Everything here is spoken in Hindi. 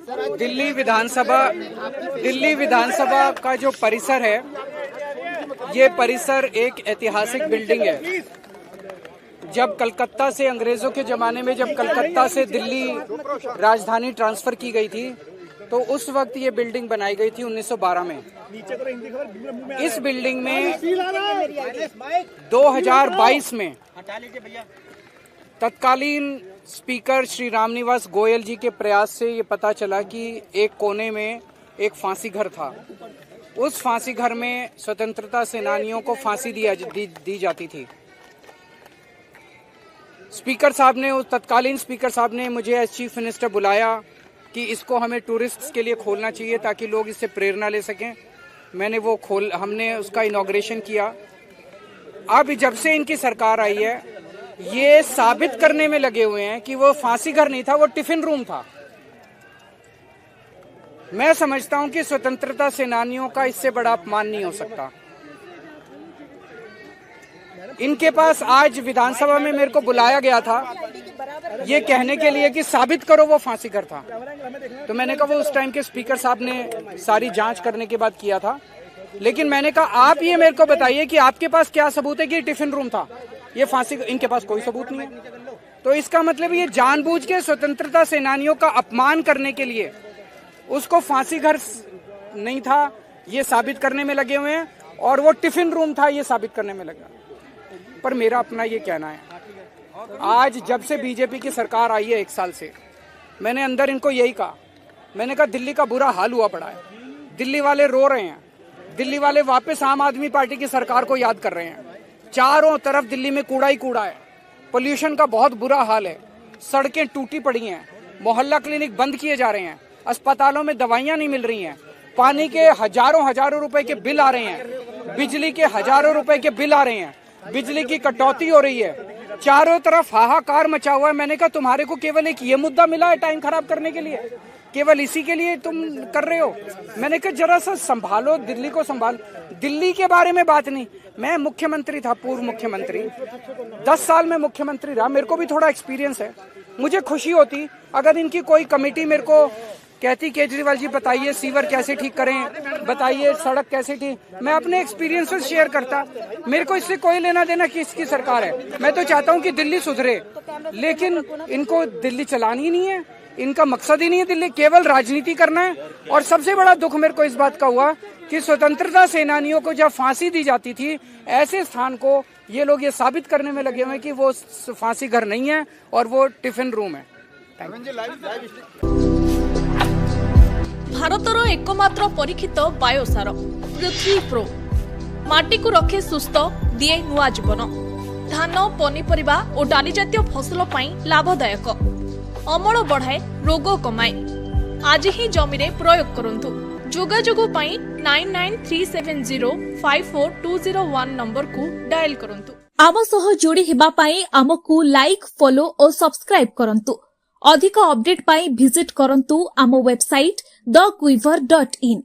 दिल्ली विधानसभा का जो परिसर है, ये परिसर एक ऐतिहासिक बिल्डिंग है। जब कलकत्ता से अंग्रेजों के जमाने में जब कलकत्ता से दिल्ली राजधानी ट्रांसफर की गई थी, तो उस वक्त ये बिल्डिंग बनाई गई थी 1912 में। इस बिल्डिंग में 2022 में तत्कालीन स्पीकर श्री रामनिवास गोयल जी के प्रयास से ये पता चला कि एक कोने में एक फांसी घर था। उस फांसी घर में स्वतंत्रता सेनानियों को फांसी दी जाती थी। तत्कालीन स्पीकर साहब ने मुझे एज चीफ मिनिस्टर बुलाया कि इसको हमें टूरिस्ट्स के लिए खोलना चाहिए ताकि लोग इससे प्रेरणा ले सकें। हमने उसका इनॉग्रेशन किया। अब जब से इनकी सरकार आई है, ये साबित करने में लगे हुए हैं कि वो फांसी घर नहीं था, वो टिफिन रूम था। मैं समझता हूं कि स्वतंत्रता सेनानियों का इससे बड़ा अपमान नहीं हो सकता। इनके पास आज विधानसभा में मेरे को बुलाया गया था ये कहने के लिए कि साबित करो वो फांसी घर था। तो मैंने कहा वो उस टाइम के स्पीकर साहब ने सारी जांच करने के बाद किया था, लेकिन मैंने कहा आप ये मेरे को बताइए कि आपके पास क्या सबूत है कि टिफिन रूम था, ये फांसी। इनके पास कोई सबूत नहीं है। तो इसका मतलब ये जानबूझ के स्वतंत्रता सेनानियों का अपमान करने के लिए उसको फांसी घर नहीं था ये साबित करने में लगे हुए हैं, और वो टिफिन रूम था ये साबित करने में लगा। पर मेरा अपना ये कहना है, आज जब से बीजेपी की सरकार आई है 1 साल से, मैंने अंदर इनको यही कहा। मैंने कहा दिल्ली का बुरा हाल हुआ पड़ा है, दिल्ली वाले रो रहे हैं, दिल्ली वाले वापस आम आदमी पार्टी की सरकार को याद कर रहे हैं। चारों तरफ दिल्ली में कूड़ा ही कूड़ा है, पोल्यूशन का बहुत बुरा हाल है, सड़कें टूटी पड़ी हैं, मोहल्ला क्लिनिक बंद किए जा रहे हैं, अस्पतालों में दवाइयां नहीं मिल रही हैं, पानी के हजारों रुपए के बिल आ रहे हैं, बिजली के हजारों रुपए के बिल आ रहे हैं, बिजली की कटौती हो रही है, चारों तरफ हाहाकार मचा हुआ है। मैंने कहा तुम्हारे को केवल एक ये मुद्दा मिला है टाइम खराब करने के लिए, केवल इसी के लिए तुम कर रहे हो। मैंने कहा जरा सा संभालो, दिल्ली को संभालो। दिल्ली के बारे में बात नहीं, मैं मुख्यमंत्री था, पूर्व मुख्यमंत्री, 10 साल में मुख्यमंत्री रहा, मेरे को भी थोड़ा एक्सपीरियंस है। मुझे खुशी होती अगर इनकी कोई कमेटी मेरे को कहती केजरीवाल जी बताइए सीवर कैसे ठीक करें, बताइए सड़क कैसे ठीक, मैं अपने एक्सपीरियंसेस शेयर करता। मेरे को इससे कोई लेना देना किसकी सरकार है। मैं तो चाहता हूं कि दिल्ली सुधरे, लेकिन इनको दिल्ली चलानी नहीं है, इनका मकसद ही नहीं है दिल्ली, केवल राजनीति करना है। और सबसे बड़ा दुख मेरे को इस बात का हुआ कि स्वतंत्रता सेनानियों को जब फांसी दी जाती थी, ऐसे स्थान को ये लोग ये साबित करने में लगे हुए हैं कि वो फांसी घर नहीं है और वो टिफिन रूम है। भारतर एकमात्र परीक्षित बायोसार पृथ्वी प्रो माटी को रखे सुस्थ, दिए नुआ जीवन। धान, पनीपरिबा और डाली जातीय फसल पाई लाभदायक, अमल बढ़ाए, रोग कमाए। आज ही जमी रे प्रयोग करंतु। जोगाजोग पाई 9937054201 नंबर को डायल करंतु। आम सह जोड़ी हेबा पाई आमको लाइक, फॉलो और सब्सक्राइब करंतु। अधिक अपडेट पाई विजिट करंतु आम वेबसाइट thequiver.in।